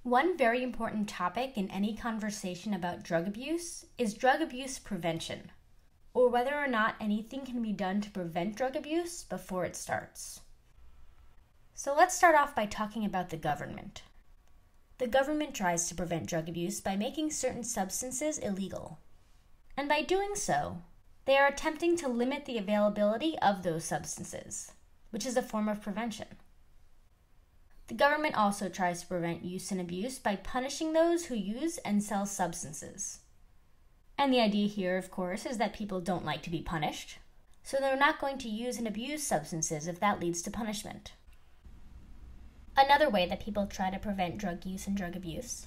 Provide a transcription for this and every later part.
One very important topic in any conversation about drug abuse is drug abuse prevention, or whether or not anything can be done to prevent drug abuse before it starts. So let's start off by talking about the government. The government tries to prevent drug abuse by making certain substances illegal. And by doing so, they are attempting to limit the availability of those substances, which is a form of prevention. The government also tries to prevent use and abuse by punishing those who use and sell substances. And the idea here, of course, is that people don't like to be punished, so they're not going to use and abuse substances if that leads to punishment. Another way that people try to prevent drug use and drug abuse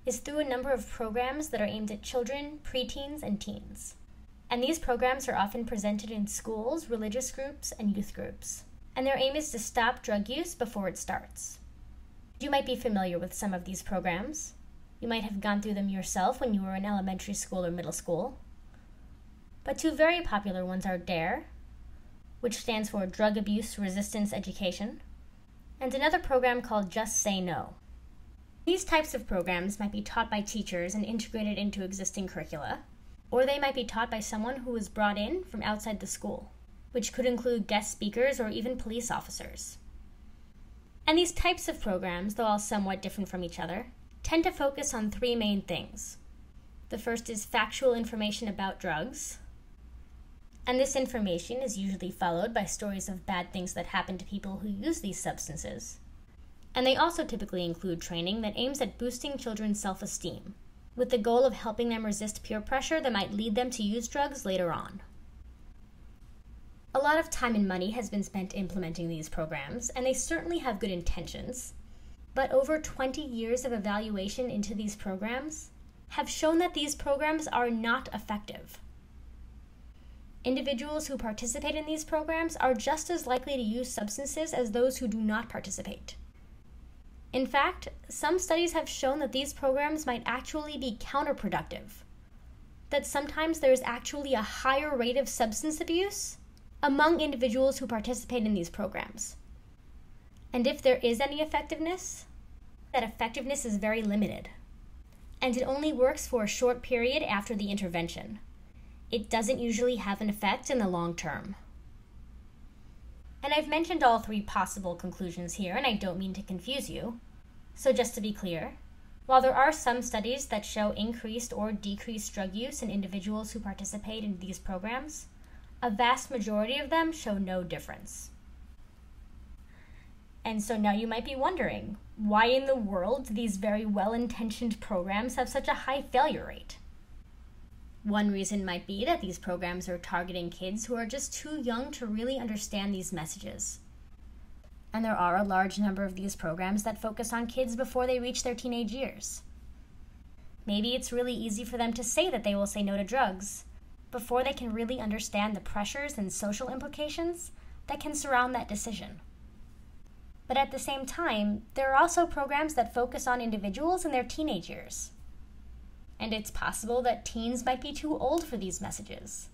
is through a number of programs that are aimed at children, preteens, and teens. And these programs are often presented in schools, religious groups, and youth groups. And their aim is to stop drug use before it starts. You might be familiar with some of these programs. You might have gone through them yourself when you were in elementary school or middle school. But two very popular ones are DARE, which stands for Drug Abuse Resistance Education, and another program called Just Say No. These types of programs might be taught by teachers and integrated into existing curricula, or they might be taught by someone who was brought in from outside the school, which could include guest speakers or even police officers. And these types of programs, though all somewhat different from each other, tend to focus on three main things. The first is factual information about drugs, and this information is usually followed by stories of bad things that happen to people who use these substances. And they also typically include training that aims at boosting children's self-esteem, with the goal of helping them resist peer pressure that might lead them to use drugs later on. A lot of time and money has been spent implementing these programs, and they certainly have good intentions. But over 20 years of evaluation into these programs have shown that these programs are not effective. Individuals who participate in these programs are just as likely to use substances as those who do not participate. In fact, some studies have shown that these programs might actually be counterproductive, that sometimes there is actually a higher rate of substance abuse among individuals who participate in these programs. And if there is any effectiveness, that effectiveness is very limited, and it only works for a short period after the intervention. It doesn't usually have an effect in the long term. And I've mentioned all three possible conclusions here, and I don't mean to confuse you. So just to be clear, while there are some studies that show increased or decreased drug use in individuals who participate in these programs, a vast majority of them show no difference. And so now you might be wondering, why in the world do these very well-intentioned programs have such a high failure rate? One reason might be that these programs are targeting kids who are just too young to really understand these messages. And there are a large number of these programs that focus on kids before they reach their teenage years. Maybe it's really easy for them to say that they will say no to drugs before they can really understand the pressures and social implications that can surround that decision. But at the same time, there are also programs that focus on individuals in their teenage years. And it's possible that teens might be too old for these messages.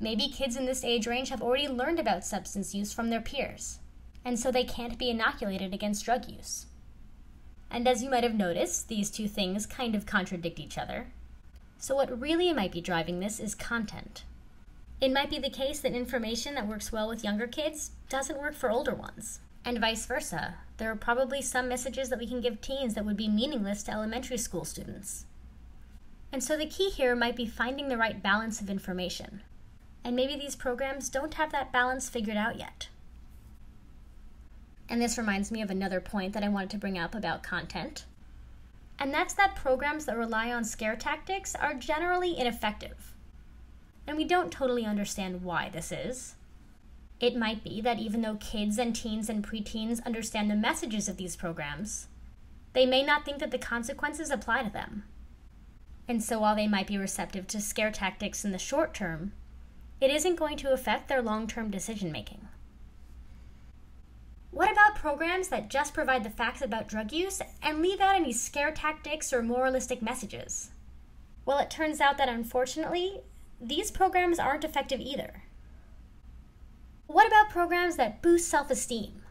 Maybe kids in this age range have already learned about substance use from their peers, and so they can't be inoculated against drug use. And as you might have noticed, these two things kind of contradict each other. So what really might be driving this is content. It might be the case that information that works well with younger kids doesn't work for older ones, and vice versa. There are probably some messages that we can give teens that would be meaningless to elementary school students. And so the key here might be finding the right balance of information. And maybe these programs don't have that balance figured out yet. And this reminds me of another point that I wanted to bring up about content. And that's that programs that rely on scare tactics are generally ineffective. And we don't totally understand why this is. It might be that even though kids and teens and preteens understand the messages of these programs, they may not think that the consequences apply to them. And so while they might be receptive to scare tactics in the short term, it isn't going to affect their long-term decision-making. What about programs that just provide the facts about drug use and leave out any scare tactics or moralistic messages? Well, it turns out that unfortunately, these programs aren't effective either. What about programs that boost self-esteem?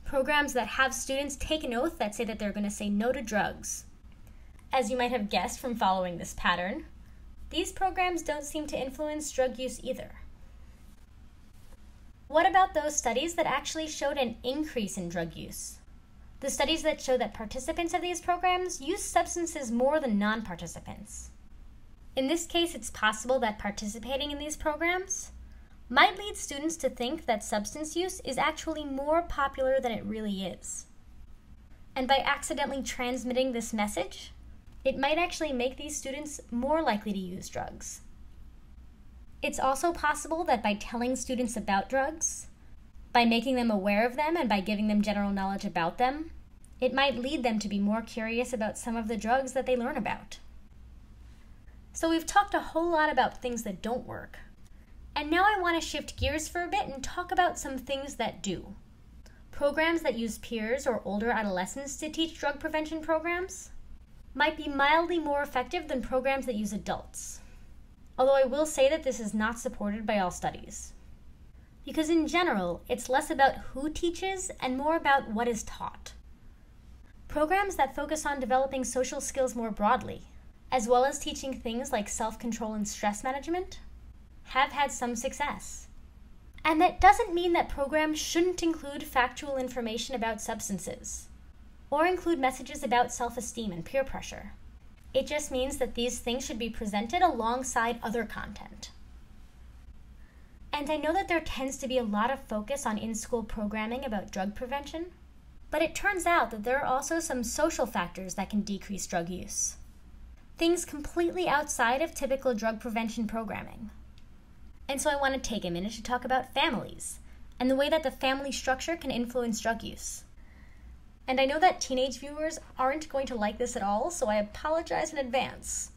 Programs that have students take an oath that say that they're going to say no to drugs, as you might have guessed from following this pattern, these programs don't seem to influence drug use either. What about those studies that actually showed an increase in drug use? The studies that show that participants of these programs use substances more than non-participants. In this case, it's possible that participating in these programs might lead students to think that substance use is actually more popular than it really is. And by accidentally transmitting this message, it might actually make these students more likely to use drugs. It's also possible that by telling students about drugs, by making them aware of them and by giving them general knowledge about them, it might lead them to be more curious about some of the drugs that they learn about. So we've talked a whole lot about things that don't work. And now I want to shift gears for a bit and talk about some things that do. Programs that use peers or older adolescents to teach drug prevention programs might be mildly more effective than programs that use adults. Although I will say that this is not supported by all studies. Because in general, it's less about who teaches and more about what is taught. Programs that focus on developing social skills more broadly, as well as teaching things like self-control and stress management, have had some success. And that doesn't mean that programs shouldn't include factual information about substances, or include messages about self-esteem and peer pressure. It just means that these things should be presented alongside other content. And I know that there tends to be a lot of focus on in-school programming about drug prevention, but it turns out that there are also some social factors that can decrease drug use. Things completely outside of typical drug prevention programming. And so I want to take a minute to talk about families and the way that the family structure can influence drug use. And I know that teenage viewers aren't going to like this at all, so I apologize in advance.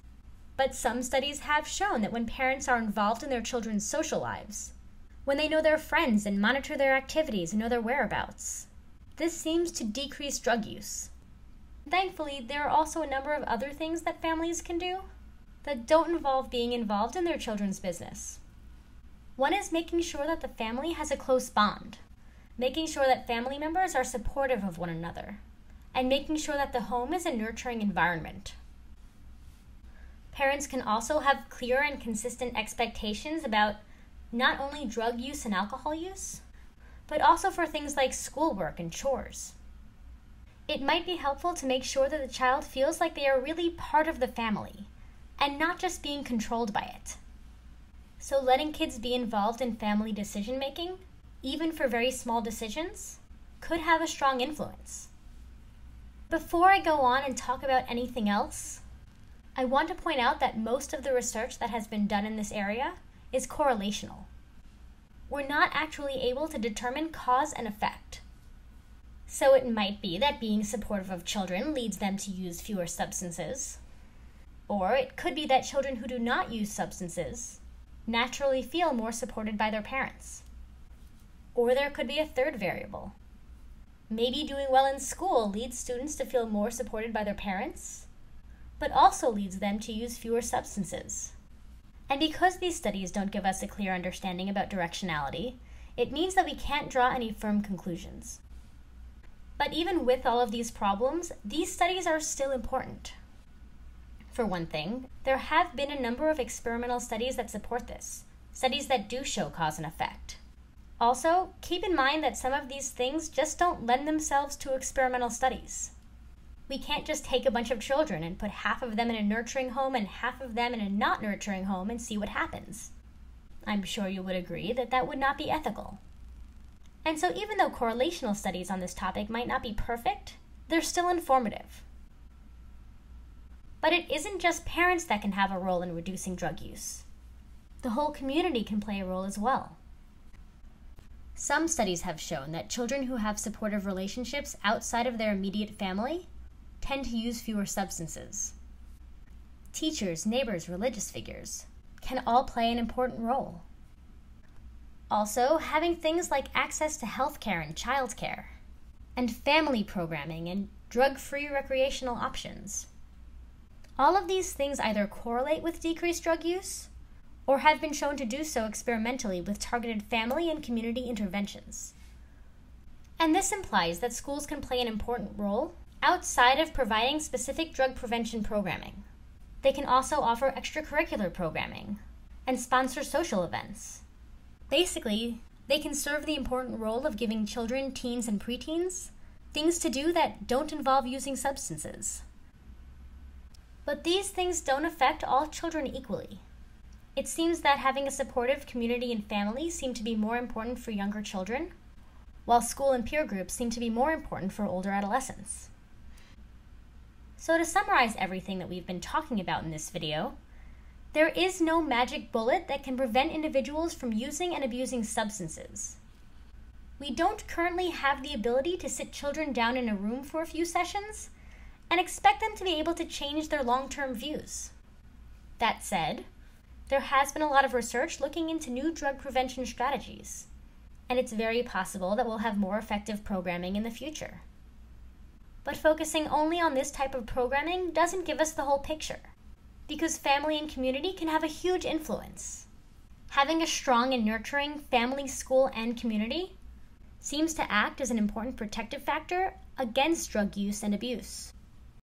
But some studies have shown that when parents are involved in their children's social lives, when they know their friends and monitor their activities and know their whereabouts, this seems to decrease drug use. Thankfully, there are also a number of other things that families can do that don't involve being involved in their children's business. One is making sure that the family has a close bond, making sure that family members are supportive of one another, and making sure that the home is a nurturing environment. Parents can also have clear and consistent expectations about not only drug use and alcohol use, but also for things like schoolwork and chores. It might be helpful to make sure that the child feels like they are really part of the family, and not just being controlled by it. So letting kids be involved in family decision-making, even for very small decisions, could have a strong influence. Before I go on and talk about anything else, I want to point out that most of the research that has been done in this area is correlational. We're not actually able to determine cause and effect. So it might be that being supportive of children leads them to use fewer substances. Or it could be that children who do not use substances naturally feel more supported by their parents. Or there could be a third variable. Maybe doing well in school leads students to feel more supported by their parents, but also leads them to use fewer substances. And because these studies don't give us a clear understanding about directionality, it means that we can't draw any firm conclusions. But even with all of these problems, these studies are still important. For one thing, there have been a number of experimental studies that support this, studies that do show cause and effect. Also, keep in mind that some of these things just don't lend themselves to experimental studies. We can't just take a bunch of children and put half of them in a nurturing home and half of them in a not nurturing home and see what happens. I'm sure you would agree that that would not be ethical. And so even though correlational studies on this topic might not be perfect, they're still informative. But it isn't just parents that can have a role in reducing drug use. The whole community can play a role as well. Some studies have shown that children who have supportive relationships outside of their immediate family tend to use fewer substances. Teachers, neighbors, religious figures can all play an important role. Also, having things like access to healthcare and childcare, and family programming and drug-free recreational options. All of these things either correlate with decreased drug use or have been shown to do so experimentally with targeted family and community interventions. And this implies that schools can play an important role outside of providing specific drug prevention programming. They can also offer extracurricular programming and sponsor social events. Basically, they can serve the important role of giving children, teens, and preteens things to do that don't involve using substances. But these things don't affect all children equally. It seems that having a supportive community and family seem to be more important for younger children, while school and peer groups seem to be more important for older adolescents. So to summarize everything that we've been talking about in this video, there is no magic bullet that can prevent individuals from using and abusing substances. We don't currently have the ability to sit children down in a room for a few sessions and expect them to be able to change their long-term views. That said, there has been a lot of research looking into new drug prevention strategies, and it's very possible that we'll have more effective programming in the future. But focusing only on this type of programming doesn't give us the whole picture, because family and community can have a huge influence. Having a strong and nurturing family, school, and community seems to act as an important protective factor against drug use and abuse.